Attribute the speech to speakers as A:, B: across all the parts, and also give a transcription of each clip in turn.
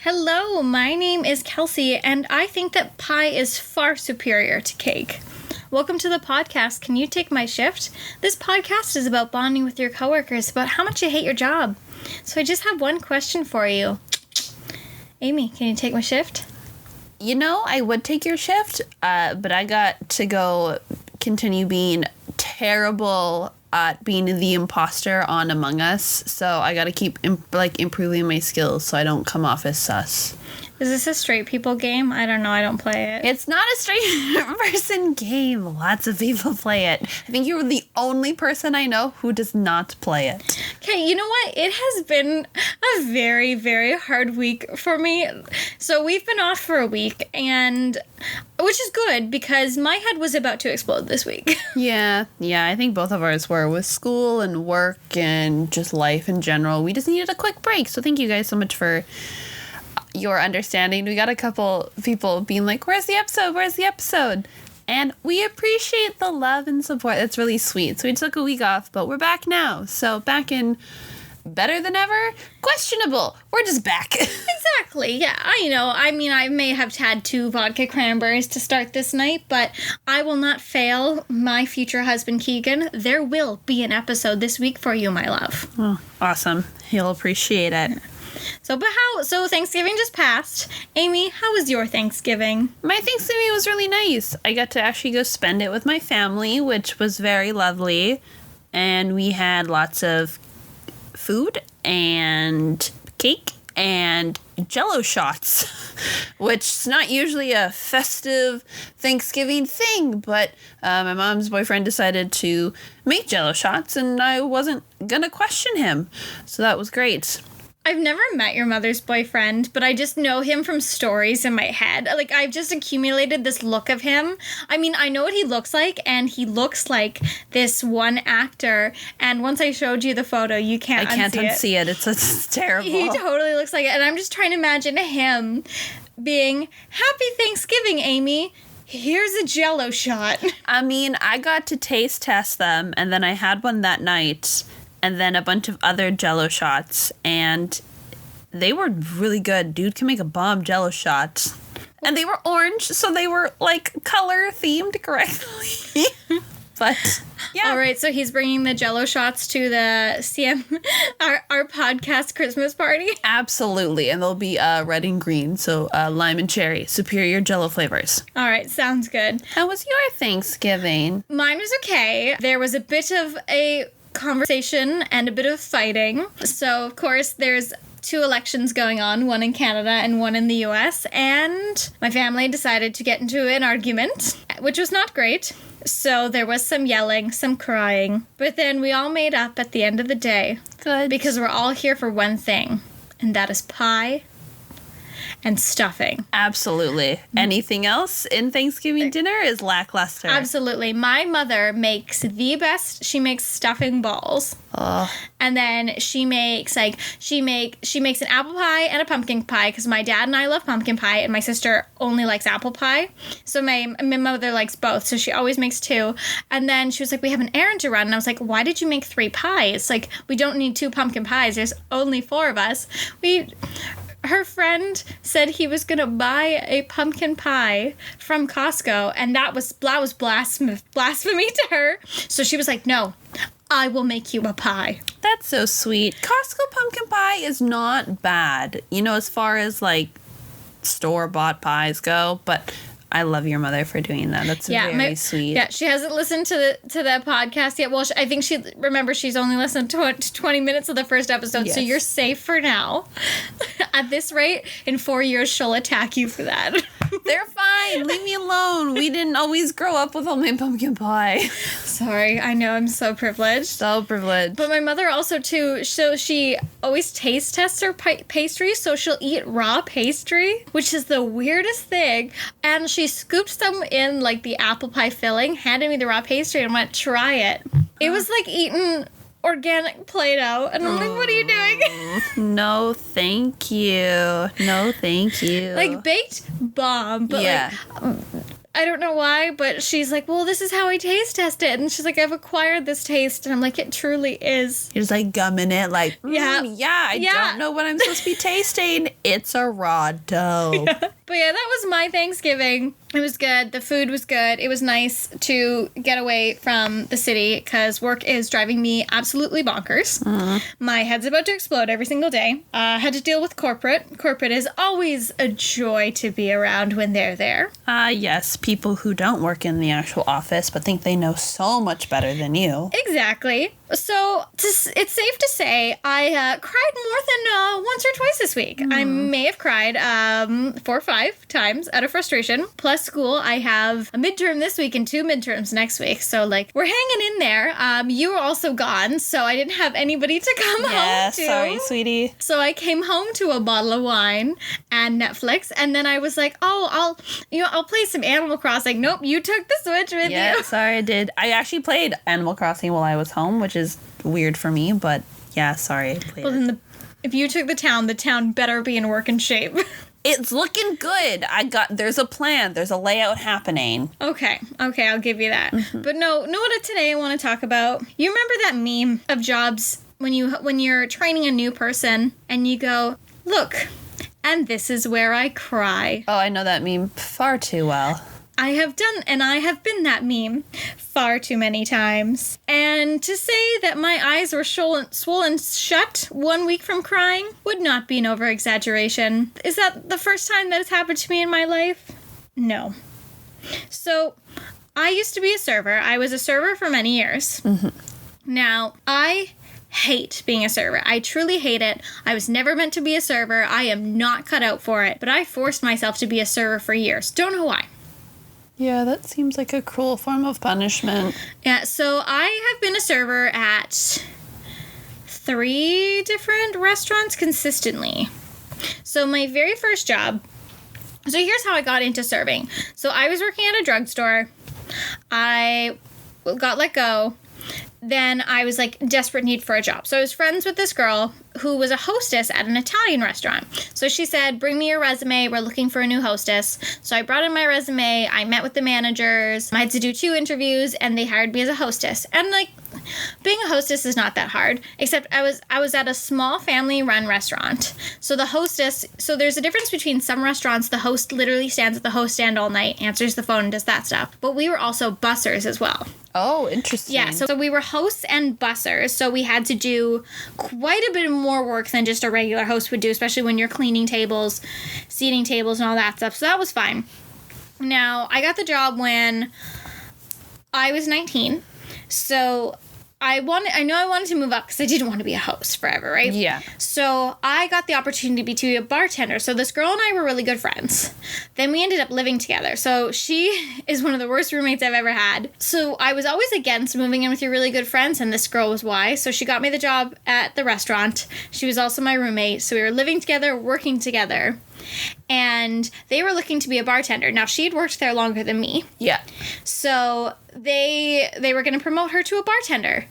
A: Hello, my name is Kelsey, and I think that pie is far superior to cake. Welcome to the podcast, Can You Take My Shift? This podcast is about bonding with your coworkers about how much you hate your job. So I just have one question for you. Amy, can you take my shift?
B: You know, I would take your shift, but I got to go continue being terrible at being the imposter on Among Us. So I got to keep improving my skills so I don't come off as sus.
A: Is this a straight people game? I don't know. I don't play it.
B: It's not a straight person game. Lots of people play it. I think you're the only person I know who does not play it.
A: Okay, you know what? It has been a very, very hard week for me. So we've been off for a week, and which is good because my head was about to explode this week.
B: Yeah, I think both of ours were with school and work and just life in general. We just needed a quick break. So thank you guys so much for your understanding. We got a couple people being like, where's the episode? And we appreciate the love and support. That's really sweet. So we took a week off, but we're back now. So back in better than ever? Questionable. We're just back.
A: Exactly. Yeah, I may have had 2 vodka cranberries to start this night, but I will not fail my future husband, Keegan. There will be an episode this week for you, my love.
B: Oh, awesome. He'll appreciate it.
A: So Thanksgiving just passed. Amy, how was your Thanksgiving?
B: My Thanksgiving was really nice. I got to actually go spend it with my family, which was very lovely. And we had lots of food and cake and Jell-O shots, which is not usually a festive Thanksgiving thing, but my mom's boyfriend decided to make Jell-O shots, and I wasn't gonna question him. So that was great.
A: I've never met your mother's boyfriend, but I just know him from stories in my head. Like, I've just accumulated this look of him. I mean, I know what he looks like, and he looks like this one actor. And once I showed you the photo, I can't
B: unsee it. It's terrible.
A: He totally looks like it. And I'm just trying to imagine him being, Happy Thanksgiving, Amy. Here's a Jell-O shot.
B: I mean, I got to taste test them, and then I had one that night, and then a bunch of other Jell-O shots, and they were really good. Dude can make a bomb Jell-O shot. And they were orange, so they were, color-themed correctly. But, yeah.
A: All right, so he's bringing the Jell-O shots to the CM, our podcast Christmas party?
B: Absolutely, and they'll be red and green, so lime and cherry, superior Jell-O flavors.
A: All right, sounds good.
B: How was your Thanksgiving?
A: Mine was okay. There was a bit of a conversation and a bit of fighting. So, of course, there's 2 elections going on, one in Canada and one in the US, and my family decided to get into an argument, which was not great. So there was some yelling, some crying, but then we all made up at the end of the day.
B: Good.
A: Because we're all here for one thing, and that is pie and stuffing.
B: Absolutely. Anything else in Thanksgiving dinner is lackluster.
A: Absolutely. My mother makes the best. She makes stuffing balls. And then she makes an apple pie and a pumpkin pie because my dad and I love pumpkin pie and my sister only likes apple pie. So my mother likes both. So she always makes 2. And then she was like, we have an errand to run. And I was like, why did you make 3 pies? Like, we don't need 2 pumpkin pies. There's only 4 of us. Her friend said he was going to buy a pumpkin pie from Costco, and that was blasphemy to her. So she was like, no, I will make you a pie.
B: That's so sweet. Costco pumpkin pie is not bad, as far as, store-bought pies go, but I love your mother for doing that. That's very sweet.
A: Yeah, she hasn't listened to the podcast yet. Well, I think she's only listened to 20 minutes of the first episode, yes. So you're safe for now. At this rate, in 4 years, she'll attack you for that.
B: They're fine. Leave me alone. We didn't always grow up with homemade pumpkin pie.
A: Sorry, I know, I'm so privileged.
B: So privileged.
A: But my mother also, too, so she always taste tests her pastry, so she'll eat raw pastry, which is the weirdest thing. And she scooped them in, the apple pie filling, handed me the raw pastry, and went, try it. It was like eating organic Play-Doh, and I'm like, what are you doing?
B: No, thank you.
A: Baked bomb, but I don't know why, but she's like, well, this is how I taste test it. And she's like, I've acquired this taste. And I'm like, it truly is.
B: You're just like gumming it like,
A: Yeah.
B: I don't know what I'm supposed to be tasting. It's a raw dough.
A: But yeah, that was my Thanksgiving. It was good. The food was good. It was nice to get away from the city because work is driving me absolutely bonkers. My head's about to explode every single day. Had to deal with corporate. Corporate is always a joy to be around when they're there.
B: Yes, people who don't work in the actual office but think they know so much better than you.
A: Exactly. So it's safe to say I cried more than once or twice this week. I may have cried 4 or 5 times out of frustration. Plus school, I have a midterm this week and 2 midterms next week. So like we're hanging in there. You were also gone, so I didn't have anybody to come home to.
B: Sorry, sweetie.
A: So I came home to a bottle of wine and Netflix, and then I was like, oh, I'll play some Animal Crossing. Nope, you took the Switch with you.
B: Sorry, I did. I actually played Animal Crossing while I was home, which is weird for me, but yeah, sorry. I played
A: Well, then if you took the town better be in working shape.
B: It's looking good. There's a plan. There's a layout happening.
A: Okay, I'll give you that. But no, what today I want to talk about. You remember that meme of Jobs when you're training a new person and you go, look, and this is where I cry.
B: Oh, I know that meme far too well.
A: I have been that meme far too many times. And to say that my eyes were swollen shut 1 week from crying would not be an over-exaggeration. Is that the first time that has happened to me in my life? No. So, I used to be a server. I was a server for many years. Now, I hate being a server. I truly hate it. I was never meant to be a server. I am not cut out for it. But I forced myself to be a server for years. Don't know why.
B: Yeah, that seems like a cruel form of punishment.
A: Yeah, so I have been a server at 3 different restaurants consistently. So my very first job, so here's how I got into serving. So I was working at a drugstore. I got let go. Then I was like desperate need for a job. So I was friends with this girl who was a hostess at an Italian restaurant. So she said, bring me your resume. We're looking for a new hostess. So I brought in my resume. I met with the managers. I had to do 2 interviews and they hired me as a hostess. And like being a hostess is not that hard, except I was at a small family-run restaurant. So the hostess, so there's a difference between some restaurants, the host literally stands at the host stand all night, answers the phone, and does that stuff. But we were also bussers as well.
B: Oh, interesting.
A: Yeah, so we were hosts and bussers, so we had to do quite a bit more work than just a regular host would do, especially when you're cleaning tables, seating tables, and all that stuff. So that was fine. Now, I got the job when I was 19, so I know I wanted to move up because I didn't want to be a host forever, right?
B: Yeah.
A: So I got the opportunity to be a bartender. So this girl and I were really good friends. Then we ended up living together. So she is one of the worst roommates I've ever had. So I was always against moving in with your really good friends, and this girl was why. So she got me the job at the restaurant. She was also my roommate. So we were living together, working together. And they were looking to be a bartender. Now, she'd worked there longer than me.
B: Yeah.
A: So they were going to promote her to a bartender.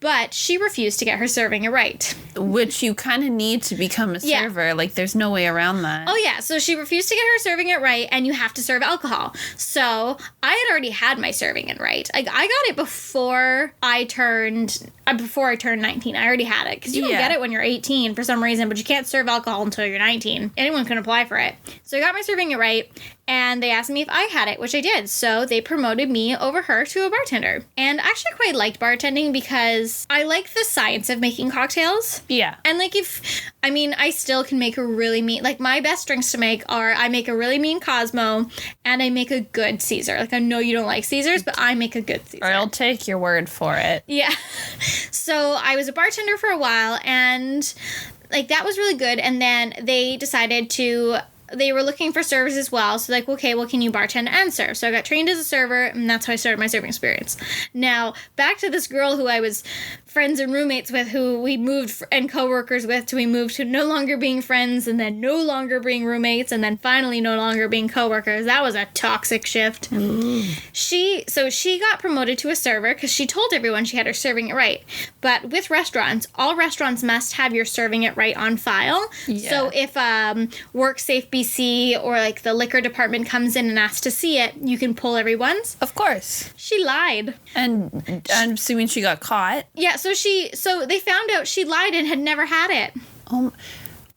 A: But she refused to get her serving it right.
B: Which you kind of need to become a server.
A: Yeah.
B: Like, there's no way around that.
A: Oh, yeah. So she refused to get her serving it right, and you have to serve alcohol. So I had already had my serving it right. I got it before I turned 19. I already had it. Because you don't get it when you're 18 for some reason, but you can't serve alcohol until you're 19. Anyone can apply for it. So I got my serving it right, and they asked me if I had it, which I did. So they promoted me over her to a bartender. And I actually quite liked bartending because I like the science of making cocktails.
B: Yeah.
A: And like I still can make a really mean, like my best drinks to make are I make a really mean Cosmo and I make a good Caesar. Like I know you don't like Caesars, but I make a good Caesar.
B: I'll take your word for it.
A: Yeah. So I was a bartender for a while and like that was really good. And then they decided they were looking for servers as well. So like, okay, well, can you bartend and serve? So I got trained as a server, and that's how I started my serving experience. Now, back to this girl who I was friends and roommates with who we moved and coworkers with till we moved to no longer being friends and then no longer being roommates and then finally no longer being coworkers. That was a toxic shift. She got promoted to a server because she told everyone she had her serving it right. But with restaurants, all restaurants must have your serving it right on file.
B: Yeah.
A: So if WorkSafe BC or like the liquor department comes in and asks to see it, you can pull everyone's.
B: Of course.
A: She lied.
B: And I'm assuming she got caught.
A: Yeah, so they found out she lied and had never had it.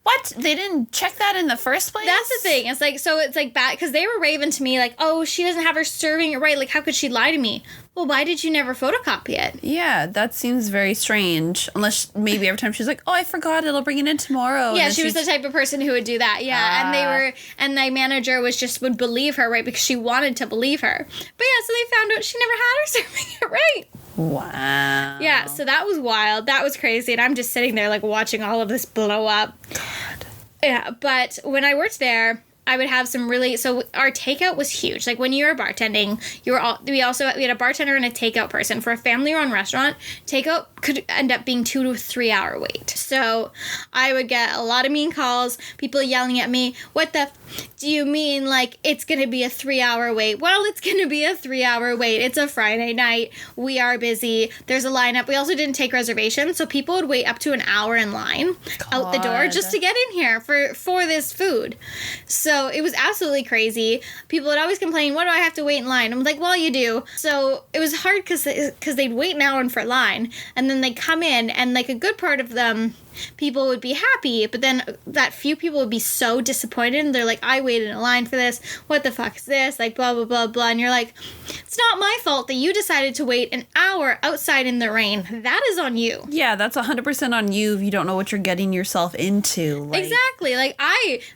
B: What? They didn't check that in the first place?
A: That's the thing. It's like bad because they were raving to me like, oh, she doesn't have her serving it right. Like, how could she lie to me? Well, why did you never photocopy it?
B: Yeah, that seems very strange. Unless maybe every time she's like, oh, I forgot it. I'll bring it in tomorrow.
A: Yeah, she was the type of person who would do that. Yeah, and my manager would believe her, right? Because she wanted to believe her. But yeah, so they found out she never had her serving it right.
B: Wow.
A: Yeah, so that was wild. That was crazy. And I'm just sitting there like watching all of this blow up.
B: God.
A: Yeah, but when I worked there, I would have some so our takeout was huge. Like when you were bartending, we had a bartender and a takeout person. For a family-run restaurant, takeout could end up being 2 to 3 hour wait. So I would get a lot of mean calls, people yelling at me, what the do you mean, like, it's going to be a 3 hour wait? Well, it's going to be a 3 hour wait. It's a Friday night. We are busy. There's a lineup. We also didn't take reservations, so people would wait up to an hour in line out the door just to get in here for this food. So it was absolutely crazy. People would always complain, why do I have to wait in line? I'm like, well, you do. So it was hard because they'd wait an hour for line, and then they'd come in, and like a good part of them, people would be happy, but then that few people would be so disappointed, and they're like, I waited in a line for this, what the fuck is this, like blah blah blah blah, and you're like, it's not my fault that you decided to wait an hour outside in the rain. That is on you.
B: Yeah, that's 100% on you if you don't know what you're getting yourself into. Like,
A: exactly.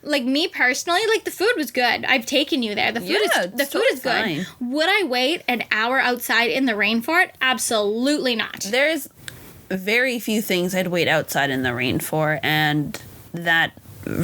A: Like me personally, like the food was good. I've taken you there. The food is good.
B: Fine.
A: Would I wait an hour outside in the rain for it? Absolutely not.
B: There's very few things I'd wait outside in the rain for, and that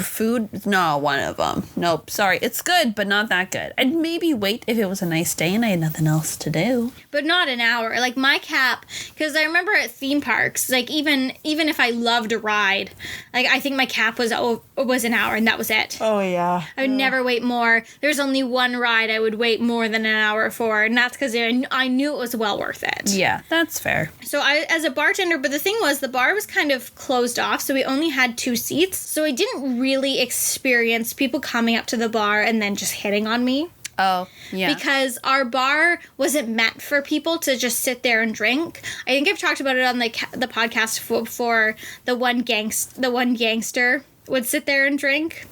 B: food is not one of them. Nope, sorry. It's good, but not that good. I'd maybe wait if it was a nice day and I had nothing else to do.
A: But not an hour. Like my cap, because I remember at theme parks, like even if I loved a ride, like I think my cap was an hour and that was it.
B: Oh, yeah.
A: I would never wait more. There's only one ride I would wait more than an hour for, and that's because I knew it was well worth it.
B: Yeah, that's fair.
A: So I, as a bartender, but the thing was the bar was kind of closed off, so we only had 2 seats. So I didn't really experience people coming up to the bar and then just hitting on me.
B: Oh, yeah.
A: Because our bar wasn't meant for people to just sit there and drink. I think I've talked about it on the podcast before. The one gangster would sit there and drink.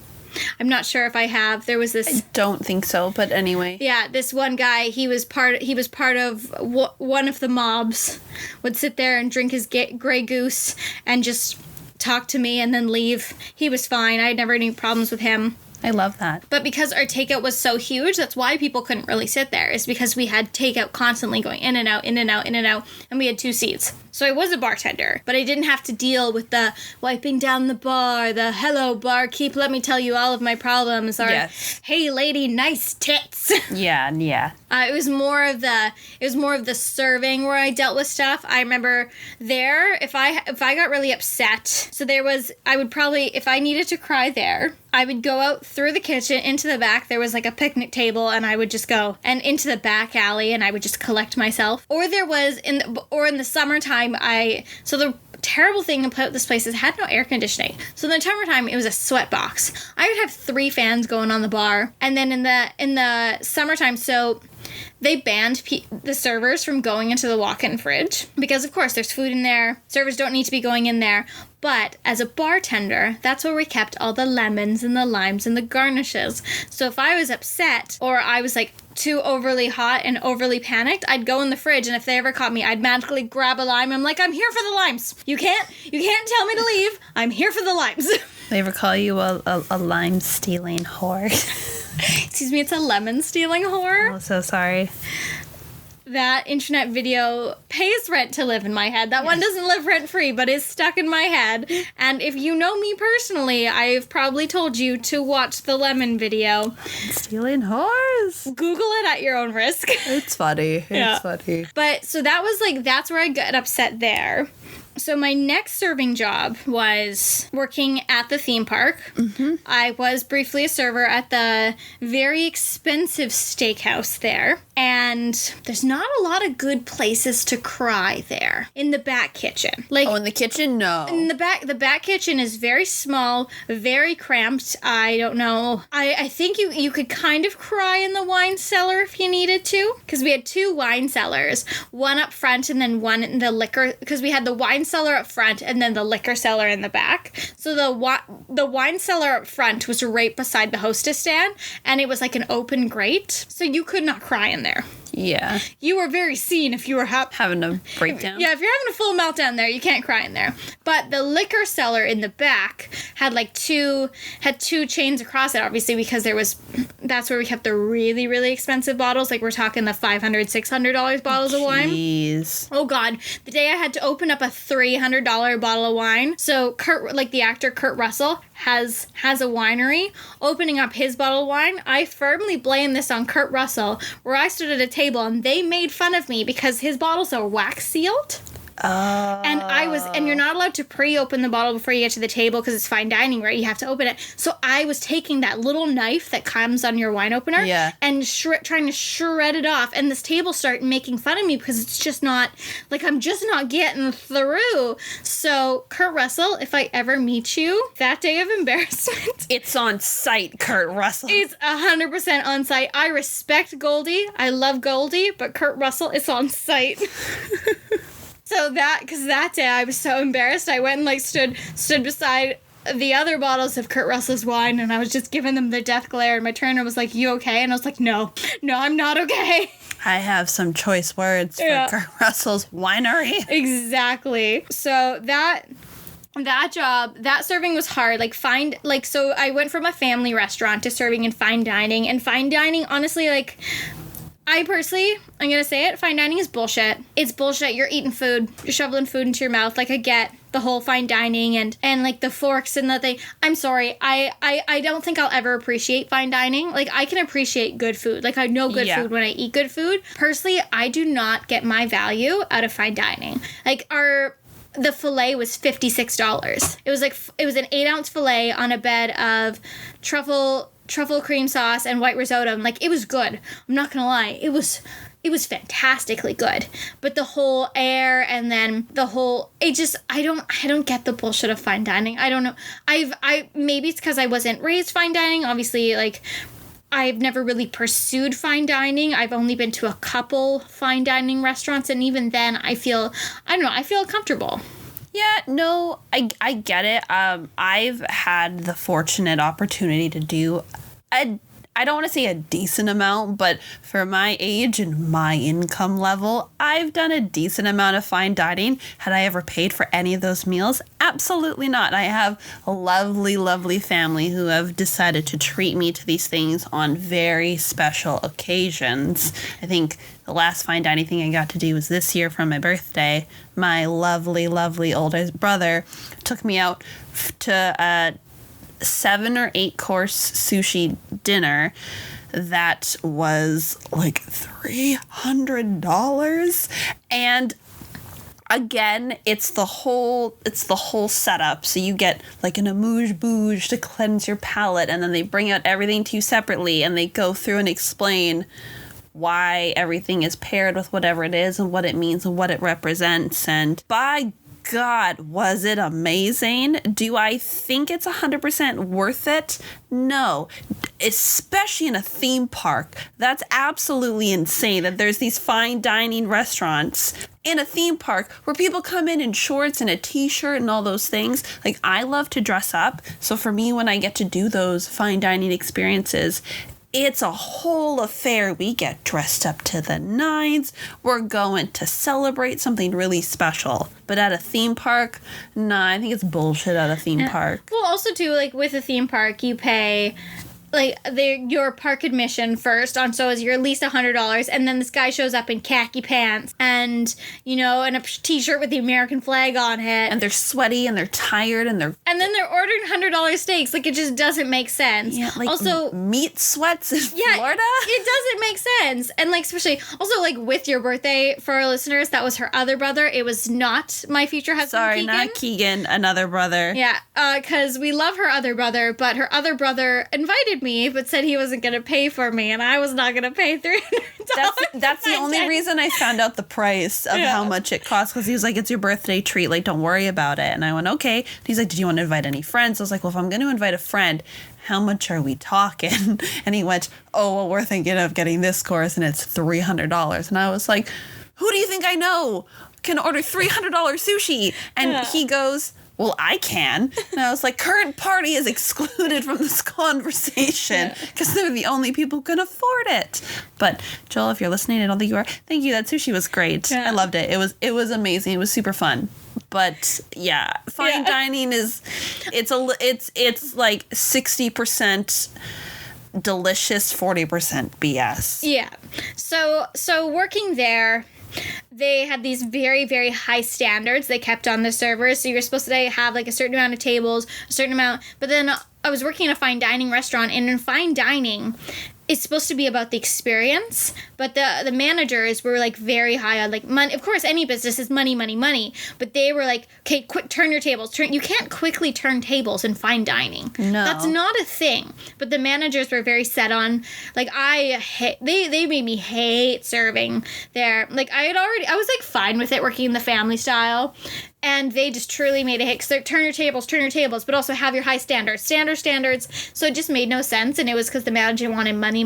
A: I'm not sure if I have. There was this.
B: I don't think so, but anyway.
A: Yeah, this one guy. He was part of one of the mobs. Would sit there and drink his Grey Goose and just talk to me and then leave. He was fine. I had never had any problems with him.
B: I love that.
A: But because our takeout was so huge, that's why people couldn't really sit there. Is because we had takeout constantly going in and out, in and out, in and out, and we had 2 seats. So I was a bartender, but I didn't have to deal with the wiping down the bar, the hello barkeep, let me tell you all of my problems, or
B: yes.
A: Hey lady, nice tits.
B: Yeah.
A: It was more of the serving where I dealt with stuff. I remember there, if I got really upset, so I would probably, if I needed to cry there, I would go out through the kitchen into the back. There was like a picnic table, and I would just go and into the back alley, and I would just collect myself. Or there was in the summertime, so the terrible thing about this place is it had no air conditioning. So in the summertime, it was a sweat box. I would have 3 fans going on the bar, and then in the summertime, so they banned the servers from going into the walk-in fridge because, of course, there's food in there. Servers don't need to be going in there. But as a bartender, that's where we kept all the lemons and the limes and the garnishes. So if I was upset or I was like too overly hot and overly panicked, I'd go in the fridge, and if they ever caught me, I'd magically grab a lime. I'm like, I'm here for the limes. You can't tell me to leave. I'm here for the limes.
B: They ever call you a lime stealing whore?
A: Excuse me, it's a lemon stealing whore.
B: Oh, so sorry.
A: that internet video pays rent to live in my head. That one doesn't live rent-free, but is stuck in my head. And if you know me personally, I've probably told you to watch the lemon video.
B: Stealing horse.
A: Google it at your own risk.
B: It's funny. It's funny.
A: But so that was like, that's where I got upset there. So my next serving job was working at the theme park. Mm-hmm. I was briefly a server at the very expensive steakhouse there. And there's not a lot of good places to cry there in the back kitchen. Like,
B: in the kitchen? No.
A: In the back kitchen is very small, very cramped. I don't know. I think you could kind of cry in the wine cellar if you needed to. Because we had 2 wine cellars. One up front and then one in the liquor. Because we had the wine cellar up front and then the liquor cellar in the back. So the wine cellar up front was right beside the hostess stand, and it was like an open grate, so you could not cry in there.
B: Yeah.
A: You were very seen if you were
B: having a breakdown.
A: Yeah, if you're having a full meltdown there, you can't cry in there. But the liquor cellar in the back had like two chains across it, obviously, because that's where we kept the really, really expensive bottles. Like, we're talking the $500, $600 bottles of wine.
B: Jeez.
A: Oh God, the day I had to open up a $300 bottle of wine. So the actor Kurt Russell has a winery. Opening up his bottle of wine, I firmly blame this on Kurt Russell, where I stood at a table and they made fun of me because his bottles are wax sealed. And you're not allowed to pre-open the bottle before you get to the table because it's fine dining, right? You have to open it. So I was taking that little knife that comes on your wine opener and trying to shred it off. And this table started making fun of me because it's just not, like, I'm just not getting through. So, Kurt Russell, if I ever meet you, that day of embarrassment.
B: It's on site, Kurt Russell.
A: It's 100% on site. I respect Goldie. I love Goldie, but Kurt Russell is on site. So because that day I was so embarrassed, I went and like stood beside the other bottles of Kurt Russell's wine, and I was just giving them the death glare, and my trainer was like, "You okay?" And I was like, No, I'm not okay.
B: I have some choice words for Kurt Russell's winery.
A: Exactly. So that job, that serving was hard. So I went from a family restaurant to serving in fine dining, and fine dining, honestly, like, I'm going to say it, fine dining is bullshit. It's bullshit. You're eating food. You're shoveling food into your mouth. Like, I get the whole fine dining and like the forks and the thing. I'm sorry. I don't think I'll ever appreciate fine dining. Like, I can appreciate good food. Like, I know good food when I eat good food. Personally, I do not get my value out of fine dining. Like, the filet was $56. It was an 8-ounce filet on a bed of truffle cream sauce and white risotto. Like, it was good. I'm not gonna lie. It was fantastically good. But the whole air and then the whole, I don't get the bullshit of fine dining. I don't know. Maybe it's because I wasn't raised fine dining. Obviously, like, I've never really pursued fine dining. I've only been to a couple fine dining restaurants, and even then I feel comfortable.
B: Yeah, no, I get it. I've had the fortunate opportunity to do I don't want to say a decent amount, but for my age and my income level, I've done a decent amount of fine dining. Had I ever paid for any of those meals? Absolutely not. I have a lovely, lovely family who have decided to treat me to these things on very special occasions. I think the last fine dining thing I got to do was this year for my birthday. My lovely, lovely older brother took me out to a 7 or 8 course sushi dinner that was like $300, and again, it's the whole setup. So you get like an amuse-bouche to cleanse your palate, and then they bring out everything to you separately, and they go through and explain why everything is paired with whatever it is and what it means and what it represents. And by God, was it amazing? Do I think it's 100% worth it? No. Especially in a theme park. That's absolutely insane that there's these fine dining restaurants in a theme park where people come in shorts and a t-shirt and all those things. Like, I love to dress up. So for me, when I get to do those fine dining experiences, it's a whole affair. We get dressed up to the nines. We're going to celebrate something really special. But at a theme park, nah, I think it's bullshit at a theme park.
A: Well, also, too, like, with a theme park, you pay your park admission first on, so is your at least $100, and then this guy shows up in khaki pants and and a t-shirt with the American flag on it,
B: and they're sweaty and they're tired and then
A: they're ordering $100 steaks. Like, it just doesn't make sense.
B: Yeah, like
A: also
B: meat sweats in Florida.
A: It doesn't make sense. And like, especially also like with your birthday, for our listeners, that was her other brother. It was not my future husband.
B: Sorry,
A: Keegan.
B: not Keegan, another brother.
A: Yeah, because we love her other brother, but her other brother invited me, but said he wasn't going to pay for me, and I was not going to pay $300.
B: That's the only reason I found out the price of how much it cost, because he was like, it's your birthday treat, like, don't worry about it. And I went, okay. And he's like, did you want to invite any friends? I was like, well, if I'm going to invite a friend, how much are we talking? And he went, oh, well, we're thinking of getting this course, and it's $300. And I was like, who do you think I know can order $300 sushi? And he goes, well, I can. And I was like, current party is excluded from this conversation because they're the only people who can afford it. But Joel, if you're listening, I don't think you are. Thank you. That sushi was great. I loved it. It was amazing. It was super fun. But yeah, fine dining is it's like 60% delicious, 40% BS.
A: Yeah. So working there, they had these very, very high standards they kept on the servers. So you're supposed to have like a certain amount of tables, a certain amount. But then I was working in a fine dining restaurant, and in fine dining, it's supposed to be about the experience, but the managers were like very high on like money. Of course, any business is money, money, money. But they were like, okay, quick, turn your tables. You can't quickly turn tables in fine dining.
B: No,
A: that's not a thing. But the managers were very set on like they made me hate serving there. Like I was like fine with it working in the family style. And they just truly made a hit. Because they're turn your tables, but also have your high standards. Standards. So it just made no sense. And it was because the manager wanted money,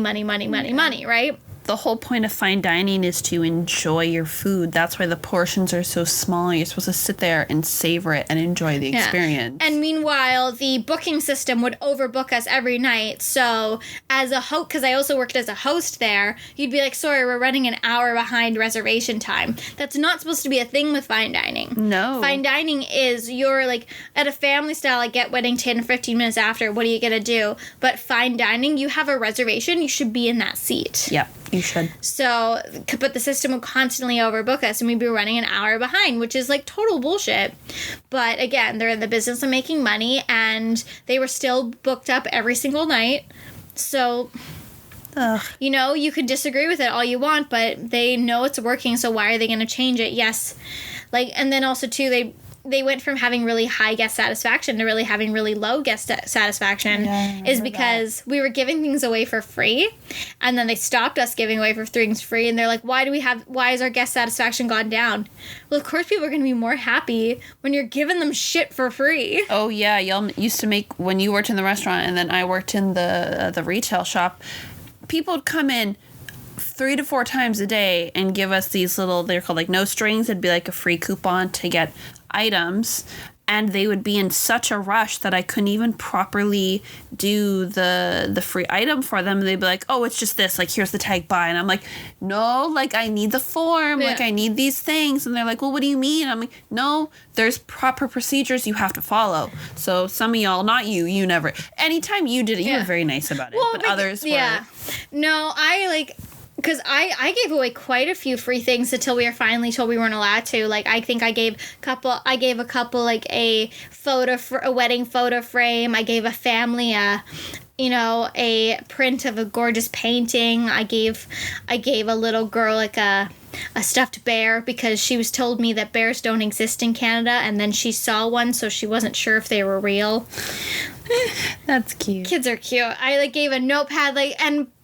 A: right?
B: The whole point of fine dining is to enjoy your food. That's why the portions are so small. You're supposed to sit there and savor it and enjoy the experience.
A: And meanwhile, the booking system would overbook us every night. So as a host, because I also worked as a host there, you'd be like, sorry, we're running an hour behind reservation time. That's not supposed to be a thing with fine dining.
B: No.
A: Fine dining is you're like at a family style, like get wedding 10 or 15 minutes after. What are you going to do? But fine dining, you have a reservation. You should be in that seat.
B: Yeah. You should.
A: So, but the system would constantly overbook us, and we'd be running an hour behind, which is like total bullshit. But again, they're in the business of making money, and they were still booked up every single night. So, you could disagree with it all you want, but they know it's working, so why are they going to change it? Yes. Like, and then also, too, they went from having really high guest satisfaction to really having really low guest satisfaction is because we were giving things away for free, and then they stopped us giving away for things free, and they're like, why is our guest satisfaction gone down? Well, of course people are going to be more happy when you're giving them shit for free.
B: Oh yeah, y'all used to make, when you worked in the restaurant and then I worked in the retail shop, people would come in 3 to 4 times a day and give us these little, they're called like no strings. It'd be like a free coupon to get items, and they would be in such a rush that I couldn't even properly do the free item for them. They'd be like, oh, it's just this, like, here's the tag, buy. And I'm like, no, like, I need the form, like, I need these things. And they're like, well, what do you mean? I'm like, no, there's proper procedures you have to follow. So some of y'all, not you never, anytime you did it, you were very nice about it, but others were.
A: No, because I gave away quite a few free things until we were finally told we weren't allowed to. Like, I think I gave a couple like a wedding photo frame. I gave a family a print of a gorgeous painting. I gave a little girl like a stuffed bear because she was told me that bears don't exist in Canada, and then she saw one, so she wasn't sure if they were real.
B: That's cute.
A: Kids are cute. I gave a notepad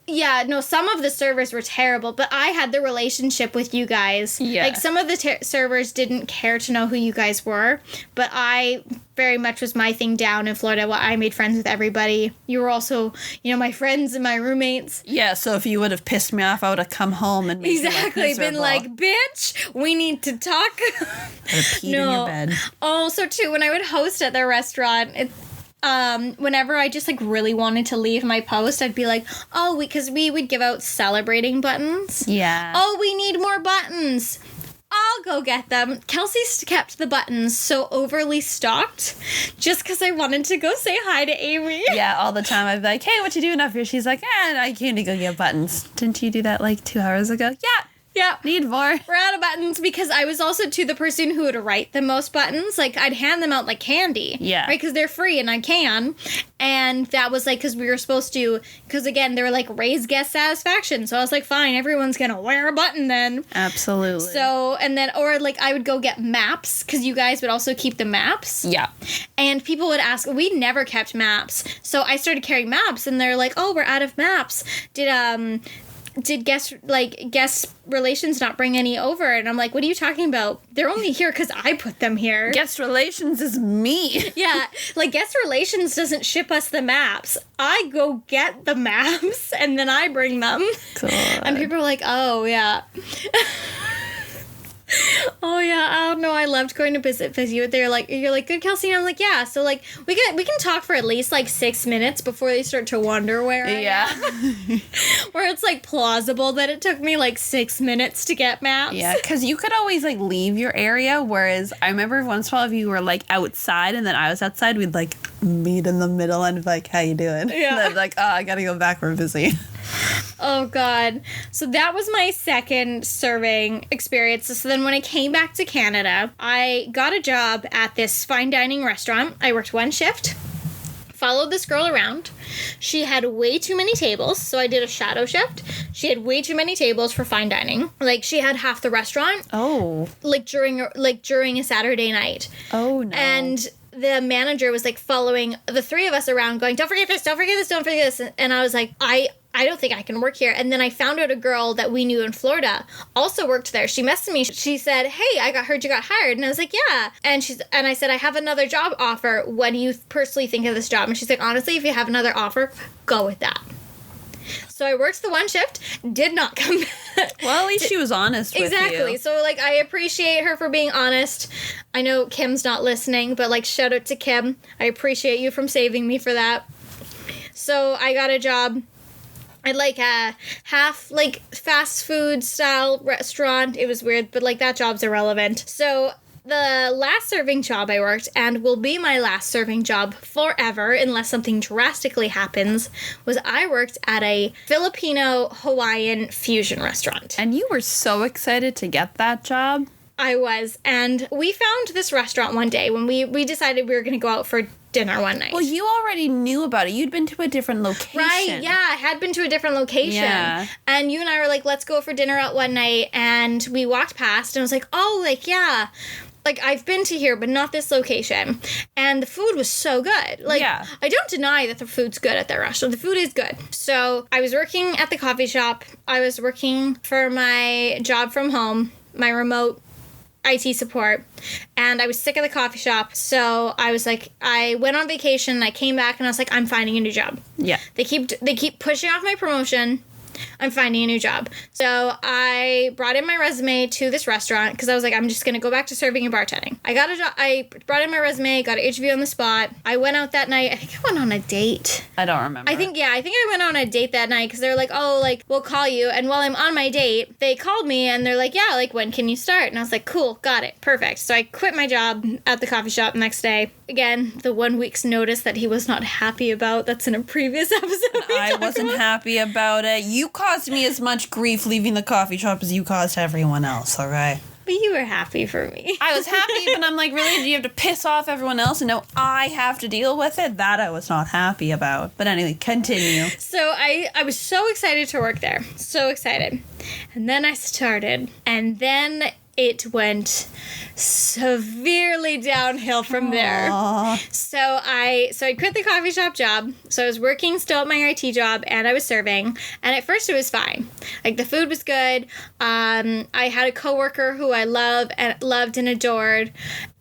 A: yeah, no, some of the servers were terrible, but I had the relationship with you guys. Yeah. Like, some of the servers didn't care to know who you guys were, but I very much was my thing down in Florida. I made friends with everybody. You were also, my friends and my roommates.
B: Yeah, so if you would have pissed me off, I would have come home and made
A: been like, bitch, we need to talk.
B: I peed in your bed.
A: Oh, so too, when I would host at the restaurant, whenever I just really wanted to leave my post, I'd be like, oh, because we would give out celebrating buttons.
B: Yeah.
A: Oh, we need more buttons. I'll go get them. Kelsey's kept the buttons so overly stocked just because I wanted to go say hi to Amy.
B: Yeah, all the time. I'd be like, hey, what you doing up here? She's like, I came to go get buttons. Didn't you do that like 2 hours ago?
A: Yeah.
B: Need more.
A: We're out of buttons because I was also the person who would write the most buttons. Like, I'd hand them out like candy.
B: Yeah.
A: Right? Because they're free and I can. And that was like, because we were supposed to, because again, they were like, raise guest satisfaction. So I was like, fine, everyone's going to wear a button then.
B: Absolutely.
A: So, and then, or like, I would go get maps because you guys would also keep the maps.
B: Yeah.
A: And people would ask, we never kept maps. So I started carrying maps and they're like, oh, we're out of maps. Did guest relations not bring any over? And I'm like, what are you talking about? They're only here because I put them here.
B: Guest relations is me.
A: Yeah, like guest relations doesn't ship us the maps. I go get the maps and then I bring them.
B: God.
A: And people are like, oh yeah. Oh yeah, I don't know. I loved going to visit you. You're like, good, Kelsey. And I'm like, yeah. So like, we can talk for at least like 6 minutes before they start to wonder where I am. Where it's like plausible that it took me like 6 minutes to get maps.
B: Yeah, because you could always like leave your area, whereas I remember once in a while if you were like outside and then I was outside, we'd like meet in the middle and be like, how you doing?
A: Yeah.
B: And I'd be like, oh, I gotta go back, we're busy.
A: Oh, God. So that was my second serving experience. So then when I came back to Canada, I got a job at this fine dining restaurant. I worked one shift, followed this girl around. She had way too many tables, so I did a shadow shift. She had way too many tables for fine dining. Like, she had half the restaurant.
B: Oh.
A: During a Saturday night.
B: Oh, no.
A: And the manager was, like, following the three of us around going, don't forget this, don't forget this, don't forget this. And I was like, I don't think I can work here. And then I found out a girl that we knew in Florida also worked there. She messaged me. She said, hey, heard you got hired. And I was like, yeah. And I said, I have another job offer. What do you personally think of this job? And she's like, honestly, if you have another offer, go with that. So I worked the one shift, did not come back.
B: Well, at least she was honest with you.
A: Exactly. So, like, I appreciate her for being honest. I know Kim's not listening, but, like, shout out to Kim. I appreciate you from saving me for that. So I got a job at, like, a half, like, fast food style restaurant. It was weird, but, like, that job's irrelevant. So the last serving job I worked, and will be my last serving job forever unless something drastically happens, was I worked at a Filipino-Hawaiian fusion restaurant.
B: And you were so excited to get that job.
A: I was. And we found this restaurant one day when we decided we were going to go out for dinner one night.
B: Well, you already knew about it. You'd been to a different location.
A: Right, yeah. I had been to a different location.
B: Yeah.
A: And you and I were like, let's go for dinner out one night. And we walked past and I was like, oh, like, yeah. Like, I've been to here, but not this location. And the food was so good. Like,
B: yeah.
A: I don't deny that the food's good at that restaurant. The food is good. So I was working at the coffee shop. I was working for my job from home, my remote IT support, and I was sick of the coffee shop. So I was like, I went on vacation, I came back, and I was like, I'm finding a new job.
B: Yeah.
A: They keep pushing off my promotion. I'm finding a new job. So I brought in my resume to this restaurant because I was like, I'm just going to go back to serving and bartending. I got a job. I brought in my resume, got an interview on the spot. I went out that night. I think I went on a date.
B: I don't remember.
A: I think I went on a date that night because they were like, oh, like, we'll call you. And while I'm on my date, they called me and they're like, yeah, like, when can you start? And I was like, cool, got it, perfect. So I quit my job at the coffee shop next day. Again, the 1 week's notice that he was not happy about. That's in a previous episode.
B: I wasn't happy about it. You caused me as much grief leaving the coffee shop as you caused everyone else, all right?
A: But you were happy for me.
B: I was happy, but I'm like, really? Do you have to piss off everyone else and now I have to deal with it? That I was not happy about. But anyway, continue.
A: So I was so excited to work there. So excited. And then I started. And then it went severely downhill from there. So I quit the coffee shop job. So I was working still at my IT job and I was serving. And at first it was fine. Like, the food was good. I had a coworker who I loved and adored,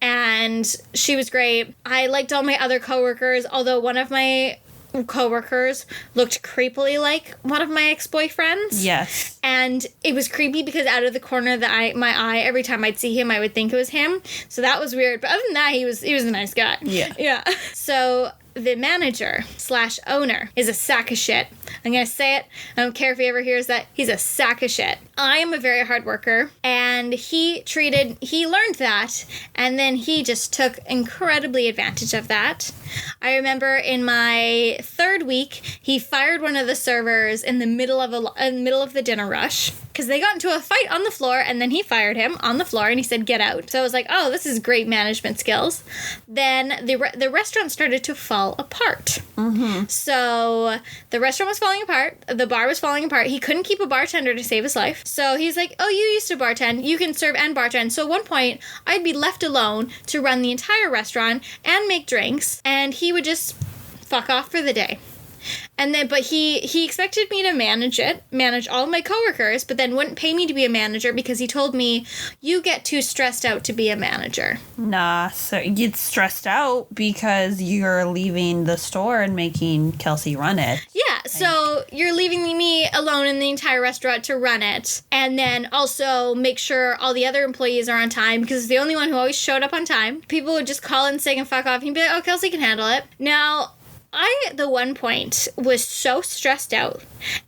A: and she was great. I liked all my other coworkers, although one of my coworkers looked creepily like one of my ex-boyfriends.
B: Yes.
A: And it was creepy because out of the corner of my eye, every time I'd see him, I would think it was him. So that was weird. But other than that, he was a nice guy.
B: Yeah.
A: Yeah. So the manager / owner is a sack of shit. I'm going to say it. I don't care if he ever hears that. He's a sack of shit. I am a very hard worker, and he learned that, and then he just took incredibly advantage of that. I remember in my 3rd week, he fired one of the servers in the middle of the dinner rush because they got into a fight on the floor, and then he fired him on the floor and he said, "Get out." So I was like, oh, this is great management skills. Then the restaurant started to fall apart. Mm-hmm. So the restaurant was falling apart. The bar was falling apart. He couldn't keep a bartender to save his life. So he's like, oh, you used to bartend. You can serve and bartend. So at one point, I'd be left alone to run the entire restaurant and make drinks, and he would just fuck off for the day. And then, but he expected me to manage all of my coworkers, but then wouldn't pay me to be a manager because he told me, you get too stressed out to be a manager.
B: Nah, so you get stressed out because you're leaving the store and making Kelsey run it.
A: Yeah, so you're leaving me alone in the entire restaurant to run it, and then also make sure all the other employees are on time because it's the only one who always showed up on time. People would just call in sick and fuck off. He'd be like, oh, Kelsey can handle it. Now, I, at the one point, was so stressed out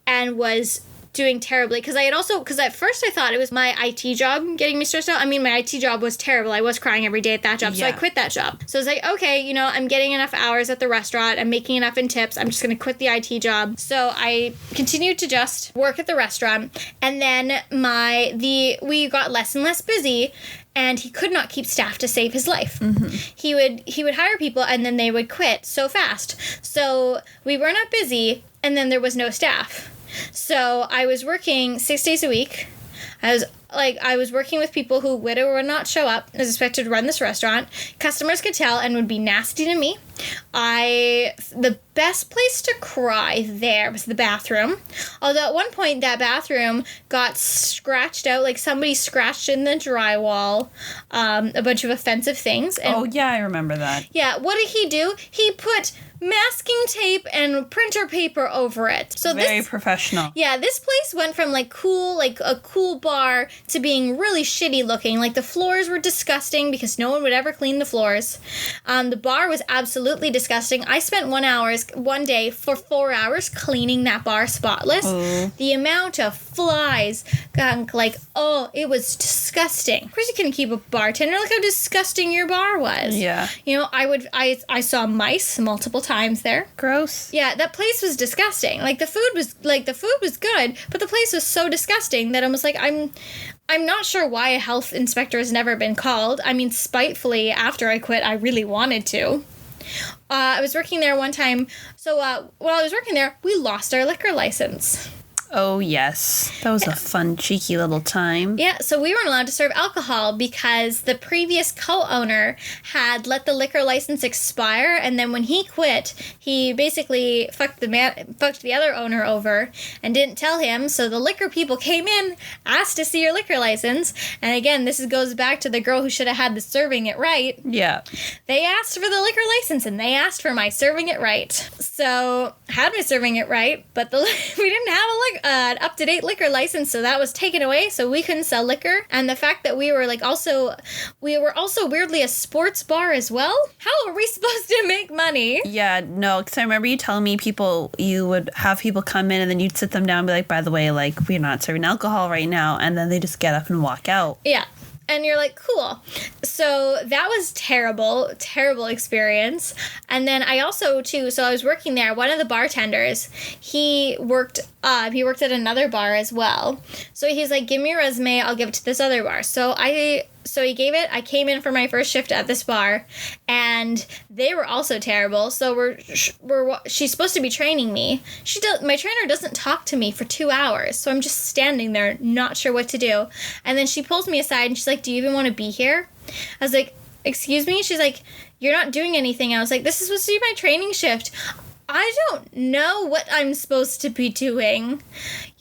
A: and was doing terribly because at first I thought it was my IT job getting me stressed out. I mean, my IT job was terrible. I was crying every day at that job, so I quit that job. So I was like, okay, I'm getting enough hours at the restaurant. I'm making enough in tips. I'm just going to quit the IT job. So I continued to just work at the restaurant, and then we got less and less busy. And he could not keep staff to save his life. Mm-hmm. He would hire people, and then they would quit so fast. So we were not busy, and then there was no staff. So I was working 6 days a week. I was working with people who would or would not show up. I was expected to run this restaurant. Customers could tell and would be nasty to me. The best place to cry there was the bathroom. Although at one point that bathroom got scratched out, like somebody scratched in the drywall, a bunch of offensive things. And,
B: I remember that.
A: Yeah, what did he do? He put masking tape and printer paper over it. So
B: very professional.
A: Yeah, this place went from a cool bar to being really shitty looking. Like the floors were disgusting because no one would ever clean the floors. The bar was absolutely disgusting. I spent 1 day for 4 hours cleaning that bar spotless. Ooh. The amount of flies, gunk, it was disgusting. Of course you couldn't keep a bartender. Look how disgusting your bar was.
B: Yeah.
A: I saw mice multiple times there.
B: Gross.
A: Yeah, that place was disgusting. The food was good, but the place was so disgusting that I was like, I'm not sure why a health inspector has never been called. I mean, spitefully, after I quit, I really wanted to. I was working there one time. So while I was working there, we lost our liquor license.
B: Oh, yes. That was a fun, cheeky little time.
A: Yeah, so we weren't allowed to serve alcohol because the previous co-owner had let the liquor license expire, and then when he quit, he basically fucked the other owner over and didn't tell him, so the liquor people came in, asked to see your liquor license, and again, this goes back to the girl who should have had the serving it right.
B: Yeah.
A: They asked for the liquor license, and they asked for my serving it right. So, I had my serving it right, but we didn't have an up-to-date liquor license, so that was taken away, so we couldn't sell liquor. And the fact that we were also weirdly a sports bar as well. How are we supposed to make money?
B: Yeah, no, because I remember you telling me you would have people come in and then you'd sit them down and be like, by the way, we're not serving alcohol right now, and then they just get up and walk out.
A: Yeah. And you're like, cool. So that was terrible experience. And then I also, too, so I was working there. One of the bartenders, he worked at another bar as well. So he's like, give me your resume. I'll give it to this other bar. So he gave it. I came in for my first shift at this bar, and they were also terrible. So she's supposed to be training me. My trainer doesn't talk to me for 2 hours, so I'm just standing there, not sure what to do. And then she pulls me aside, and she's like, "Do you even want to be here?" I was like, "Excuse me?" She's like, "You're not doing anything." I was like, "This is supposed to be my training shift. I don't know what I'm supposed to be doing.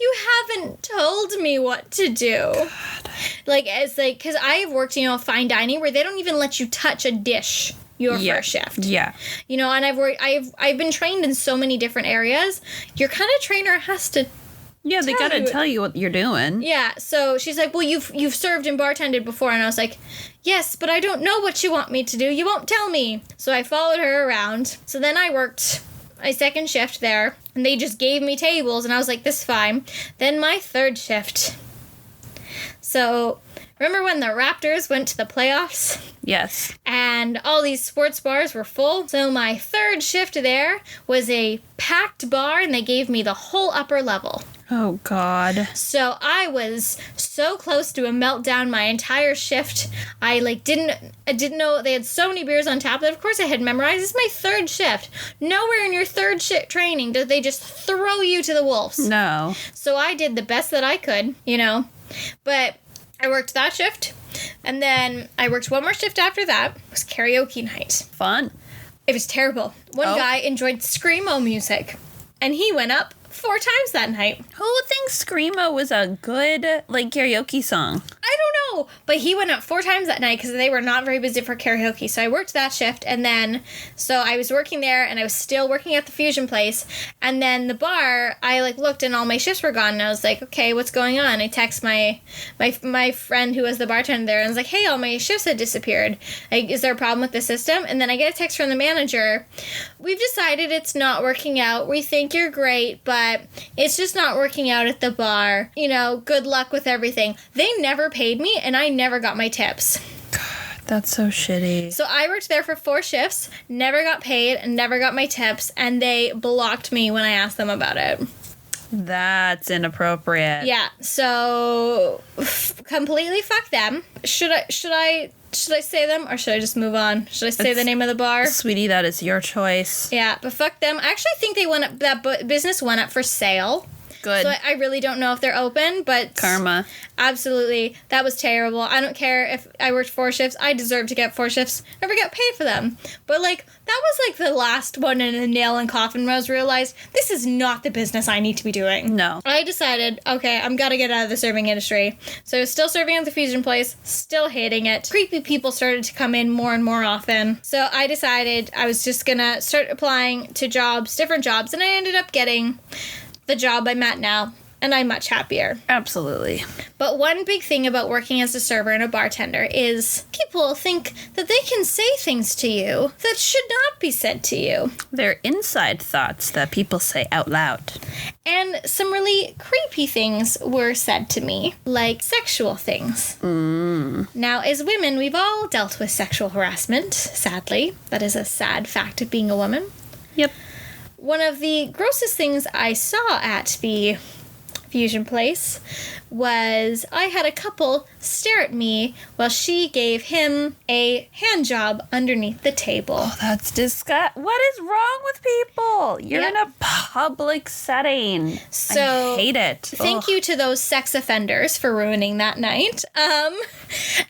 A: You haven't told me what to do." God. Because I've worked, fine dining where they don't even let you touch a dish first shift. Yeah. And I've been trained in so many different areas. Your kind of trainer has to
B: Yeah, they gotta tell you what you're doing.
A: Yeah, so she's like, well, you've served and bartended before. And I was like, yes, but I don't know what you want me to do. You won't tell me. So I followed her around. So then I worked my second shift there, and they just gave me tables, and I was like, this is fine. Then my third shift. So remember when the Raptors went to the playoffs?
B: Yes.
A: And all these sports bars were full. So my third shift there was a packed bar, and they gave me the whole upper level.
B: Oh, God.
A: So I was so close to a meltdown my entire shift. I didn't know they had so many beers on tap that of course I had memorized. This is my third shift. Nowhere in your third shift training do they just throw you to the wolves.
B: No.
A: So I did the best that I could, But I worked that shift, and then I worked one more shift after that. It was karaoke night.
B: Fun.
A: It was terrible. One guy enjoyed Screamo music, and he went up 4 times that night.
B: Who thinks Screamo was a good, karaoke song?
A: I don't know, but he went up 4 times that night because they were not very busy for karaoke. So I worked that shift, and then, so I was working there, and I was still working at the Fusion place, and then the bar, I, looked, and all my shifts were gone, and I was like, okay, what's going on? I text my friend who was the bartender there, and I was like, hey, all my shifts had disappeared. Is there a problem with the system? And then I get a text from the manager. We've decided it's not working out. We think you're great, but it's just not working out at the bar. Good luck with everything. They never paid me, and I never got my tips.
B: God, that's so shitty.
A: So I worked there for 4 shifts, never got paid, and never got my tips, and they blocked me when I asked them about it.
B: That's inappropriate.
A: Yeah, so completely fuck them. Should I say them, or should I just move on? Should I say the name of the bar?
B: Sweetie, that is your choice.
A: Yeah, but fuck them. I actually think they went up. That business went up for sale.
B: Good.
A: So I really don't know if they're open, but
B: Karma.
A: Absolutely, that was terrible. I don't care if I worked 4 shifts. I deserve to get 4 shifts. Never get paid for them. But that was the last one in a nail and coffin where I was realized this is not the business I need to be doing.
B: No.
A: I decided, okay, I'm gotta get out of the serving industry. So I was still serving at the Fusion place, still hating it. Creepy people started to come in more and more often. So I decided I was just gonna start applying to different jobs, and I ended up getting the job I'm at now, and I'm much happier.
B: Absolutely.
A: But one big thing about working as a server and a bartender is people think that they can say things to you that should not be said to you.
B: They're inside thoughts that people say out loud.
A: And some really creepy things were said to me, like sexual things. Now, as women, we've all dealt with sexual harassment, sadly. That is a sad fact of being a woman.
B: Yep.
A: One of the grossest things I saw at the Fusion place was I had a couple stare at me while she gave him a hand job underneath the table.
B: Oh, that's disgusting. What is wrong with people? You're in a public setting.
A: So
B: I hate it.
A: Thank you to those sex offenders for ruining that night.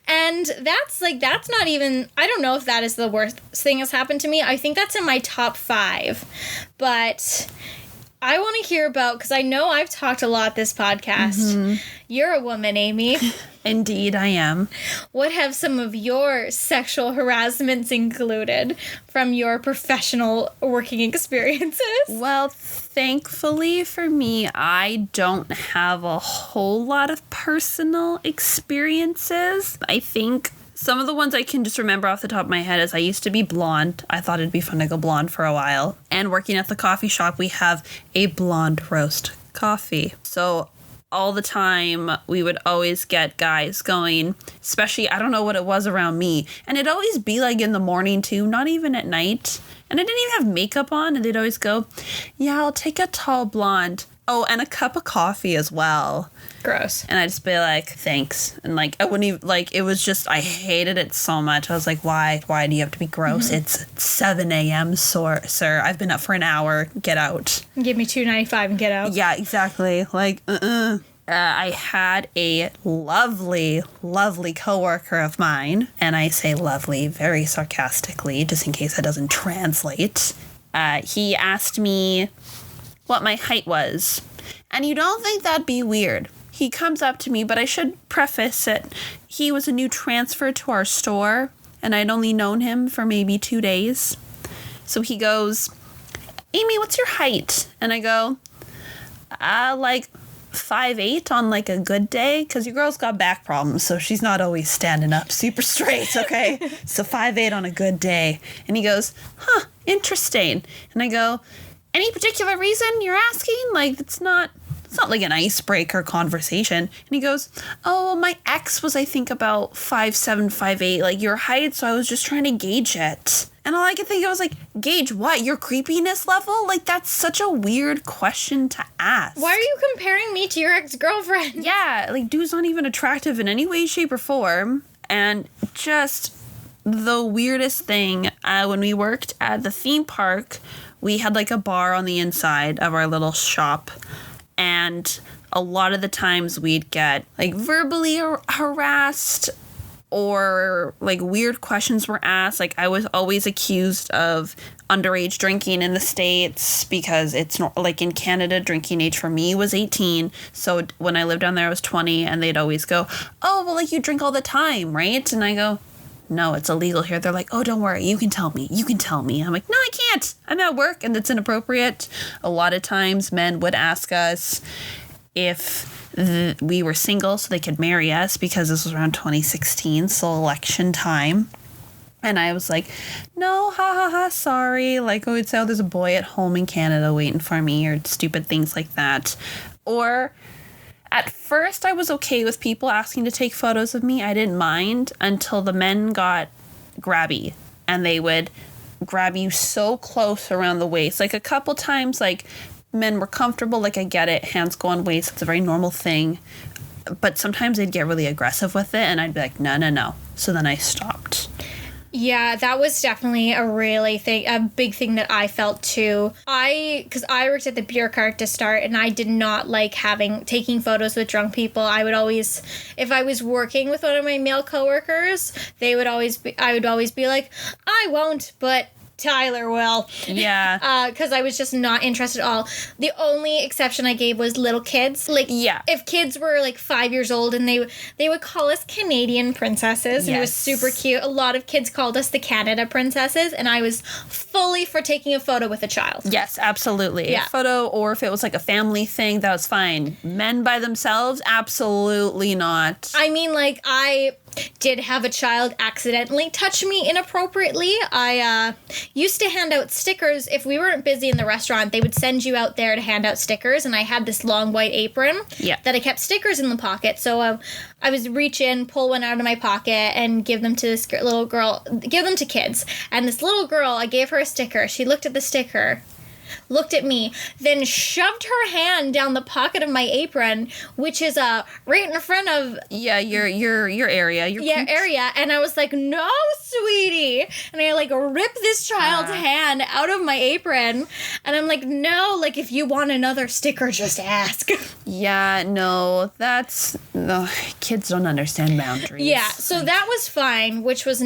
A: And that's not even, I don't know if that is the worst thing that's happened to me. I think that's in my top 5. But I want to hear about, because I know I've talked a lot this podcast. Mm-hmm. You're a woman, Amy.
B: Indeed, I am.
A: What have some of your sexual harassments included from your professional working experiences?
B: Well, thankfully for me, I don't have a whole lot of personal experiences. I think some of the ones I can just remember off the top of my head is I used to be blonde. I thought it'd be fun to go blonde for a while. And working at the coffee shop, we have a blonde roast coffee. So all the time, we would always get guys going, especially, I don't know what it was around me. And it'd always be in the morning too, not even at night. And I didn't even have makeup on, and they'd always go, yeah, I'll take a tall blonde. Oh, and a cup of coffee as well.
A: Gross.
B: And I'd just be like, thanks. And I wouldn't even, it was just, I hated it so much. I was like, why? Why do you have to be gross? Mm-hmm. It's 7 a.m., sir. I've been up for an hour. Get out.
A: Give me $2.95 and get out.
B: Yeah, exactly. I had a lovely, lovely coworker of mine, and I say lovely very sarcastically, just in case that doesn't translate. He asked me what my height was. And you don't think that'd be weird. He comes up to me, but I should preface it. He was a new transfer to our store, and I'd only known him for maybe 2 days. So he goes, Amy, what's your height? And I go, 5'8" on like a good day, because your girl's got back problems, so she's not always standing up super straight, okay? So 5'8" on a good day. And he goes, huh, interesting. And I go, any particular reason you're asking? Like, it's not like an icebreaker conversation. And he goes, oh, my ex was, I think, about 5'7", 5'8", like your height, so I was just trying to gauge it. And all I could think of was like, gauge what? Your creepiness level? Like, that's such a weird question to ask.
A: Why are you comparing me to your ex-girlfriend?
B: Yeah, like, dude's not even attractive in any way, shape, or form. And just the weirdest thing, when we worked at the theme park, we had like a bar on the inside of our little shop. And a lot of the times we'd get like verbally harassed, or like weird questions were asked. Like, I was always accused of underage drinking in the States, because it's not like in Canada, drinking age for me was 18. So when I lived down there, I was 20, and they'd always go, oh, well, like, you drink all the time, right? And I go, no, it's illegal here. They're like, oh, don't worry, you can tell me. I'm like, no, I can't. I'm at work, and it's inappropriate. A lot of times men would ask us if we were single so they could marry us, because this was around 2016, so election time. And I was like, no, sorry. Like, I would say, oh, there's a boy at home in Canada waiting for me, or stupid things like that. Or at first I was okay with people asking to take photos of me. I didn't mind until the men got grabby, and they would grab you so close around the waist. Like, a couple times, like, men were comfortable, like, I get it, hands go on waist, it's a very normal thing, but sometimes they'd get really aggressive with it, and I'd be like, no. So then I stopped.
A: Yeah, that was definitely a big thing that I felt too. Because I worked at the beer cart to start, and I did not like taking photos with drunk people. I would always, if I was working with one of my male coworkers, I would always be like, I won't, but Tyler will.
B: Yeah.
A: Because I was just not interested at all. The only exception I gave was little kids. Like,
B: yeah,
A: if kids were like 5 years old, and they would call us Canadian princesses, and it was super cute. A lot of kids called us the Canada princesses, and I was fully for taking a photo with a child.
B: Yes, absolutely.
A: Yeah.
B: A photo, or if it was like a family thing, that was fine. Men by themselves, absolutely not.
A: I mean, like, I did have a child accidentally touch me inappropriately. I used to hand out stickers. If we weren't busy in the restaurant, they would send you out there to hand out stickers, and I had this long white apron that I kept stickers in the pocket. So I was reach in, pull one out of my pocket, and give them to this little girl, give them to kids. And this little girl, I gave her a sticker. She looked at the sticker, looked at me, then shoved her hand down the pocket of my apron, which is right in front of
B: your area.
A: Area. And I was like, no, sweetie. And I like ripped this child's hand out of my apron, and I'm like, no, like, if you want another sticker, just ask.
B: Yeah, no, kids don't understand boundaries.
A: Yeah, so that was fine. What was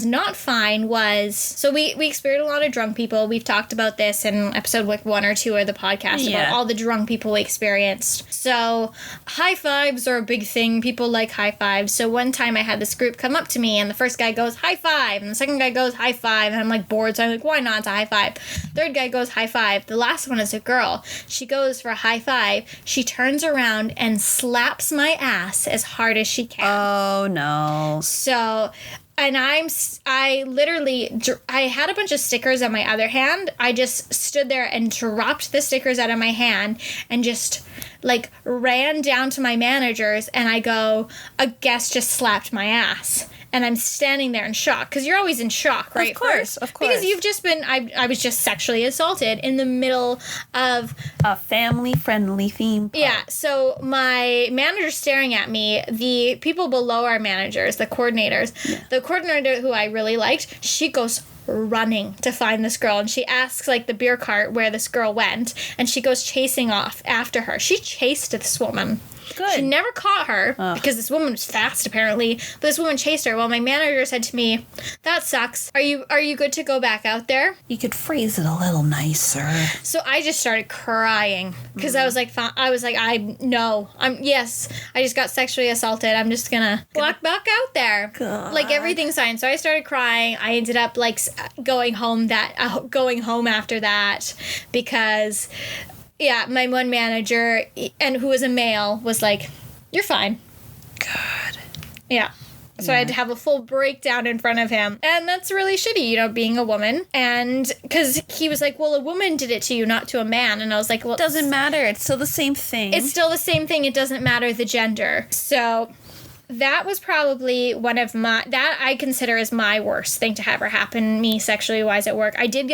A: not fine was, so we experienced a lot of drunk people. We've talked about this in episode like 1 or 2 of the podcast about all the drunk people we experienced. So high fives are a big thing. People like high fives. So one time I had this group come up to me, and the first guy goes, high five, and the second guy goes, high five, and I'm like bored, so I'm like, why not? It's a high five. Third guy goes, high five. The last one is a girl. She goes for a high five. She turns around and slaps my ass as hard as she can.
B: Oh no.
A: So, and I literally had a bunch of stickers on my other hand. I just stood there and dropped the stickers out of my hand and just like ran down to my managers, and I go, a guest just slapped my ass. And I'm standing there in shock, because you're always in shock, right?
B: Of course.
A: Because you've just been, I was just sexually assaulted in the middle of
B: a family-friendly theme park.
A: Yeah, so my manager's staring at me. The people below our managers, the coordinators, the coordinator who I really liked, she goes running to find this girl, and she asks like the beer cart where this girl went, and she goes chasing off after her. She chased this woman.
B: Good.
A: She never caught her because this woman was fast apparently, but this woman chased her. Well, my manager said to me, that sucks. Are you good to go back out there?
B: You could phrase it a little nicer.
A: So I just started crying because I was like, yes, I just got sexually assaulted. I'm just gonna walk back out there.
B: God.
A: Like everything's fine. So I started crying. I ended up like going home after that because Yeah, my one manager, and who was a male, was like, "You're fine."
B: God.
A: Yeah. So I had to have a full breakdown in front of him. And that's really shitty, being a woman. And because he was like, well, a woman did it to you, not to a man. And I was like, well,
B: It doesn't matter. It's still the same thing.
A: it's still the same thing. It doesn't matter the gender. So that was probably that I consider as my worst thing to ever happen to me sexually wise at work. I did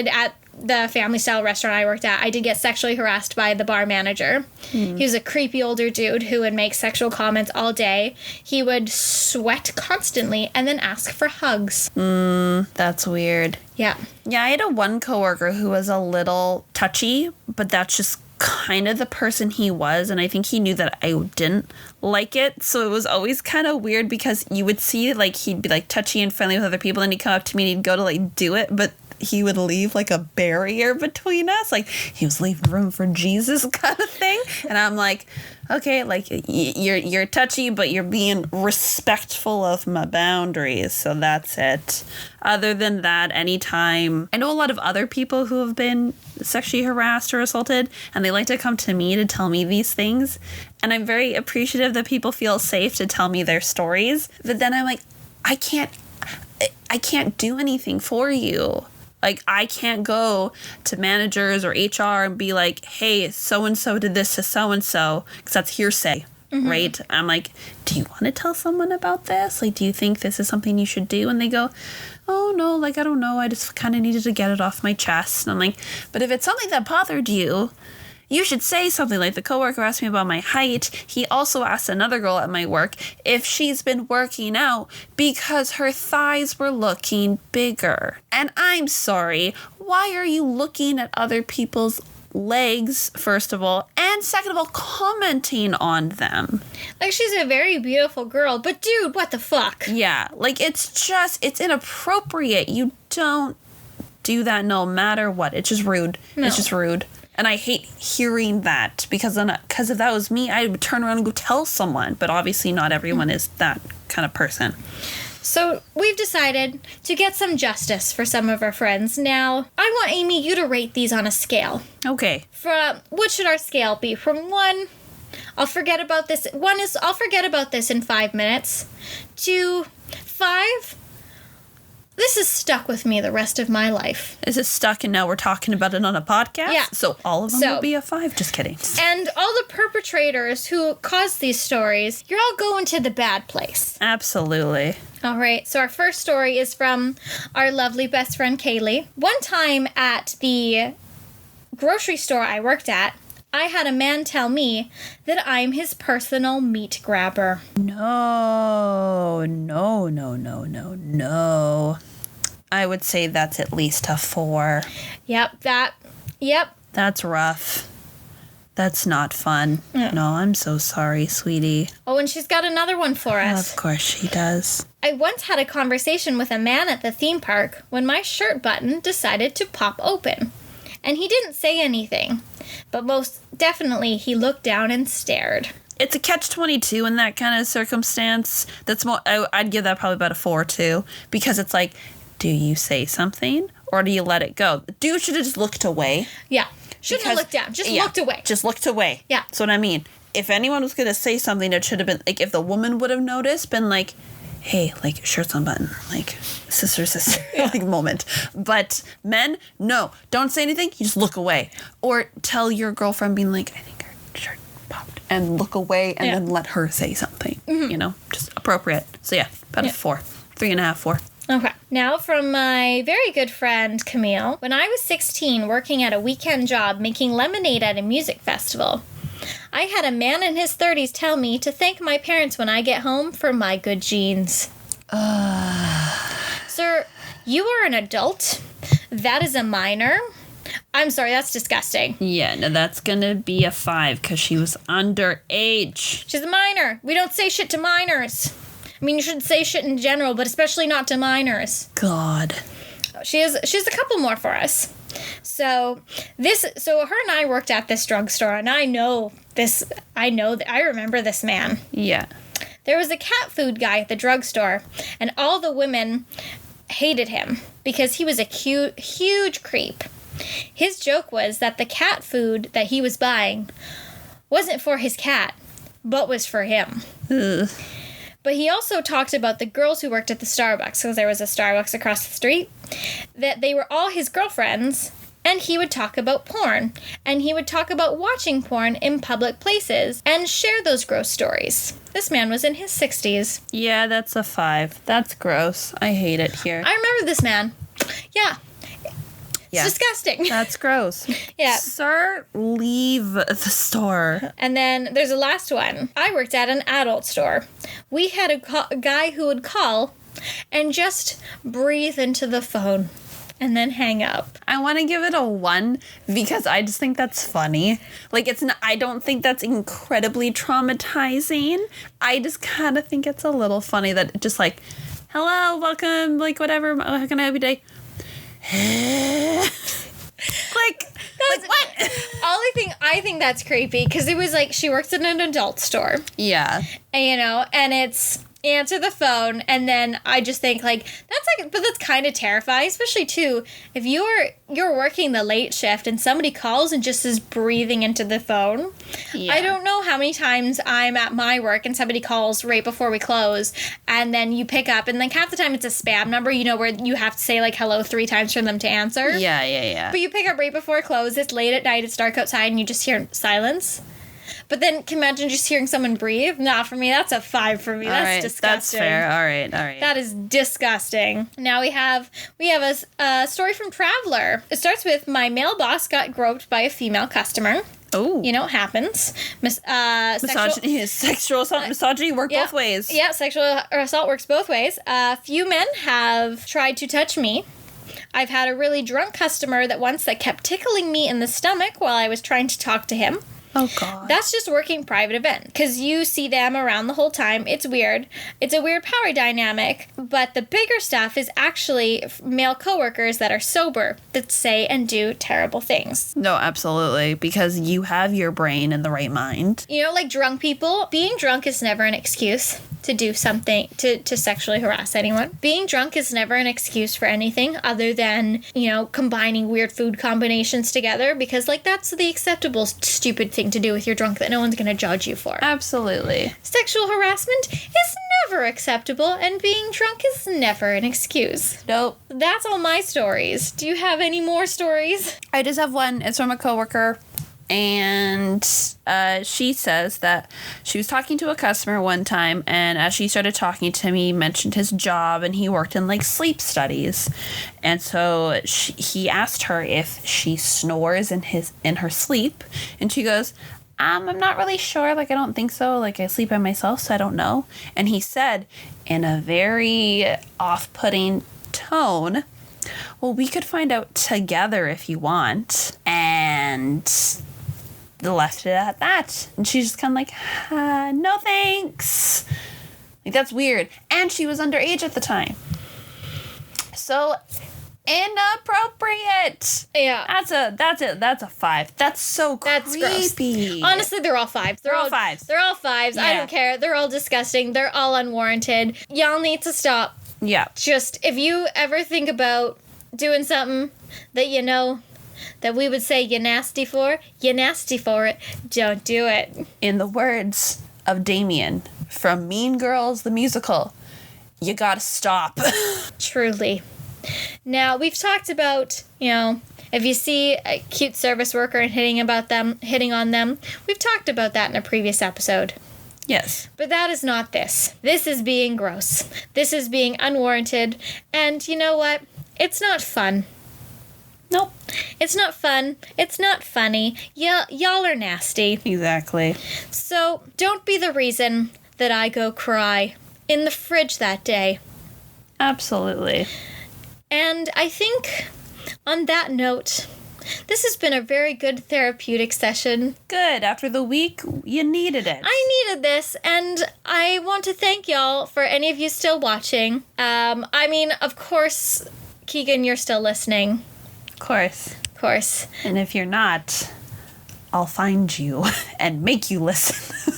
A: at the family style restaurant I worked at, I did get sexually harassed by the bar manager. He was a creepy older dude who would make sexual comments all day. He would sweat constantly and then ask for hugs.
B: That's weird.
A: Yeah.
B: Yeah, I had one coworker who was a little touchy, but that's just kind of the person he was, and I think he knew that I didn't like it, so it was always kind of weird because you would see, like, he'd be, like, touchy and friendly with other people, and he'd come up to me and he'd go to, like, do it, but he would leave, like, a barrier between us, like, he was leaving room for Jesus kind of thing, and I'm like, okay, like, you're touchy, but you're being respectful of my boundaries, so that's it. Other than that, anytime, I know a lot of other people who have been sexually harassed or assaulted, and they like to come to me to tell me these things, and I'm very appreciative that people feel safe to tell me their stories, but then I'm like, I can't do anything for you. Like, I can't go to managers or HR and be like, hey, so-and-so did this to so-and-so, because that's hearsay, right? I'm like, do you want to tell someone about this? Like, do you think this is something you should do? And they go, oh, no, like, I don't know. I just kind of needed to get it off my chest. And I'm like, but if it's something that bothered you, you should say something. Like, the coworker asked me about my height. He also asked another girl at my work if she's been working out because her thighs were looking bigger. And I'm sorry, why are you looking at other people's legs, first of all, and second of all, commenting on them?
A: Like, she's a very beautiful girl, but dude, what the fuck?
B: Yeah, like, it's inappropriate. You don't do that no matter what. It's just rude.
A: No.
B: It's just rude. And I hate hearing that because if that was me, I would turn around and go tell someone. But obviously not everyone is that kind of person.
A: So we've decided to get some justice for some of our friends. Now, I want Amy, you to rate these on a scale.
B: Okay.
A: What should our scale be? From 1, I'll forget about this. 1 is, I'll forget about this in 5 minutes. 2, 5, this is stuck with me the rest of my life.
B: Is it stuck and now we're talking about it on a podcast?
A: Yeah.
B: So all of them will be a 5. Just kidding.
A: And all the perpetrators who caused these stories, you're all going to the bad place.
B: Absolutely.
A: All right, so our first story is from our lovely best friend, Kaylee. One time at the grocery store I worked at, I had a man tell me that I'm his personal meat grabber.
B: No. I would say that's at least a 4.
A: Yep.
B: That's rough. That's not fun.
A: Yeah.
B: No, I'm so sorry, sweetie.
A: Oh, and she's got another one for us.
B: Of course she does.
A: I once had a conversation with a man at the theme park when my shirt button decided to pop open. And he didn't say anything, but most definitely he looked down and stared.
B: It's a catch-22 in that kind of circumstance. That's more. I'd give that probably about a 4 too, because it's like, do you say something or do you let it go? The dude should have just looked away.
A: Yeah. Shouldn't have looked down. Just looked away.
B: Just looked away.
A: Yeah.
B: That's what I mean. If anyone was going to say something, it should have been, like, if the woman would have noticed, been like, hey, like, shirt's unbuttoned. Like, sister, like, moment. But men, no. Don't say anything. You just look away. Or tell your girlfriend being like, I think her shirt popped. And look away and then let her say something. Mm-hmm. You know? Just appropriate. So, yeah, about a 4. 3.5, 4.
A: Okay. Now from my very good friend, Camille. When I was 16, working at a weekend job making lemonade at a music festival, I had a man in his 30s tell me to thank my parents when I get home for my good genes. Sir, you are an adult. That is a minor. I'm sorry, that's disgusting.
B: Yeah, no, that's gonna be a 5 because she was underage.
A: She's a minor. We don't say shit to minors. I mean, you shouldn't say shit in general, but especially not to minors.
B: God.
A: She has a couple more for us. So her and I worked at this drugstore, and I remember this man.
B: Yeah.
A: There was a cat food guy at the drugstore, and all the women hated him because he was a huge creep. His joke was that the cat food that he was buying wasn't for his cat, but was for him.
B: Ugh.
A: But he also talked about the girls who worked at the Starbucks, because there was a Starbucks across the street, that they were all his girlfriends, and he would talk about porn. And he would talk about watching porn in public places and share those gross stories. This man was in his 60s.
B: Yeah, that's a 5. That's gross. I hate it here.
A: I remember this man. Yeah.
B: Yeah.
A: It's disgusting.
B: That's gross.
A: Yeah.
B: Sir, leave the store.
A: And then there's the last one. I worked at an adult store. We had a guy who would call and just breathe into the phone and then hang up.
B: I want to give it a 1 because I just think that's funny. Like, it's not, I don't think that's incredibly traumatizing. I just kind of think it's a little funny that it just like, hello, welcome, like whatever, how can I help you today? like what?
A: I think that's creepy because it was like she works in an adult store.
B: Yeah.
A: And, and it's answer the phone, and then I just think that's kind of terrifying, especially too if you're working the late shift and somebody calls and just is breathing into the phone.
B: Yeah.
A: I don't know how many times I'm at my work and somebody calls right before we close, and then you pick up, and like half the time it's a spam number, where you have to say like hello 3 times for them to answer.
B: Yeah.
A: But you pick up right before close, it's late at night, it's dark outside, and you just hear silence. But then, can you imagine just hearing someone breathe? Nah, for me, that's a 5 for me.
B: All
A: That's
B: right,
A: disgusting.
B: That's fair. All right.
A: That is disgusting. Now we have a story from Traveler. It starts with, my male boss got groped by a female customer.
B: Oh.
A: It happens.
B: Sexual assault and misogyny work both ways.
A: Yeah, sexual assault works both ways. A few men have tried to touch me. I've had a really drunk customer that kept tickling me in the stomach while I was trying to talk to him.
B: Oh, God.
A: That's just working private event, because you see them around the whole time. It's weird. It's a weird power dynamic, but the bigger stuff is actually male coworkers that are sober that say and do terrible things.
B: No, absolutely, because you have your brain in the right mind.
A: Like drunk people, being drunk is never an excuse to do something, to sexually harass anyone. Being drunk is never an excuse for anything other than, combining weird food combinations together, because, that's the acceptable stupid thing to do with your drunk that no one's going to judge you for.
B: Absolutely.
A: Sexual harassment is never acceptable, and being drunk is never an excuse.
B: Nope.
A: That's all my stories. Do you have any more stories?
B: I just have one. It's from a coworker. And she says that she was talking to a customer one time, and as she started talking to him, he mentioned his job, and he worked in sleep studies. And so he asked her if she snores in her sleep, and she goes, I'm not really sure. I don't think so. I sleep by myself, so I don't know. And he said in a very off-putting tone, well, we could find out together if you want. And left it at that. And she's just kind of no thanks. That's weird. And she was underage at the time. So inappropriate.
A: Yeah.
B: That's a 5. That's so creepy.
A: Gross. Honestly, they're all 5s.
B: They're all 5s.
A: They're all 5s. Yeah. I don't care. They're all disgusting. They're all unwarranted. Y'all need to stop.
B: Yeah.
A: Just, if you ever think about doing something that that we would say you're nasty for it, don't do it.
B: In the words of Damien from Mean Girls, the musical, you gotta stop.
A: Truly. Now, we've talked about, if you see a cute service worker and hitting on them, we've talked about that in a previous episode.
B: Yes.
A: But that is not this. This is being gross. This is being unwarranted. And you know what? It's not fun.
B: Nope.
A: It's not fun. It's not funny. Y'all are nasty.
B: Exactly.
A: So don't be the reason that I go cry in the fridge that day.
B: Absolutely.
A: And I think on that note, this has been a very good therapeutic session.
B: Good. After the week, you needed it.
A: I needed this, and I want to thank y'all for any of you still watching. Of course, Keegan, you're still listening.
B: Of course. And if you're not, I'll find you and make you listen.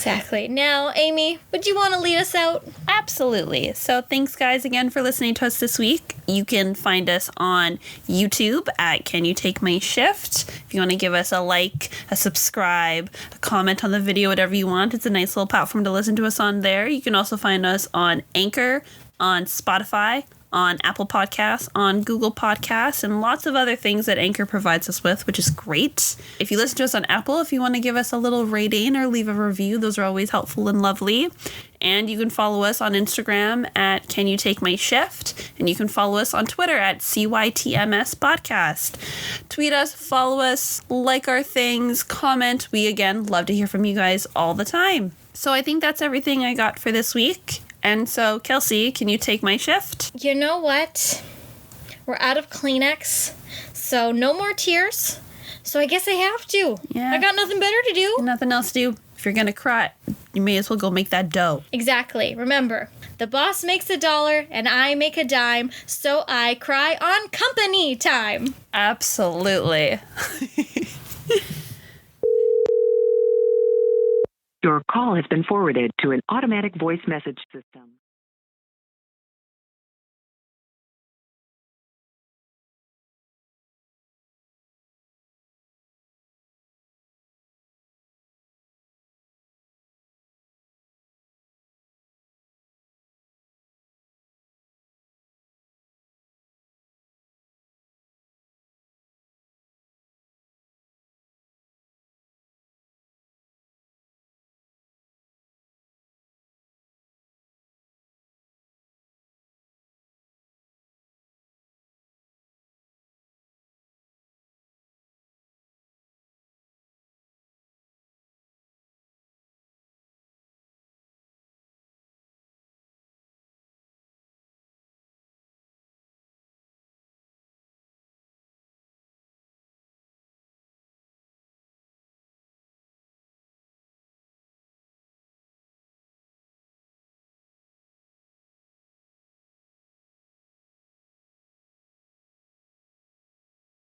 A: Exactly. Now, Amy, would you want to lead us out?
B: Absolutely. So thanks, guys, again for listening to us this week. You can find us on YouTube at Can You Take My Shift. If you want to give us a like, a subscribe, a comment on the video, whatever you want, it's a nice little platform to listen to us on there. You can also find us on Anchor, on Spotify, on Apple Podcasts, on Google Podcasts, and lots of other things that Anchor provides us with, which is great. If you listen to us on Apple, if you want to give us a little rating or leave a review, those are always helpful and lovely. And you can follow us on Instagram at Can You Take My Shift, and you can follow us on Twitter at CYTMS Podcast. Tweet us, follow us, like our things, comment. We, again, love to hear from you guys all the time. So I think that's everything I got for this week. And so, Kelsey, can you take my shift?
A: You know what? We're out of Kleenex, so no more tears. So I guess I have to.
B: Yeah.
A: I got nothing better to do.
B: Nothing else to do. If you're going to cry, you may as well go make that dough.
A: Exactly. Remember, the boss makes $1 and I make a dime, so I cry on company time.
B: Absolutely.
C: Your call has been forwarded to an automatic voice message system.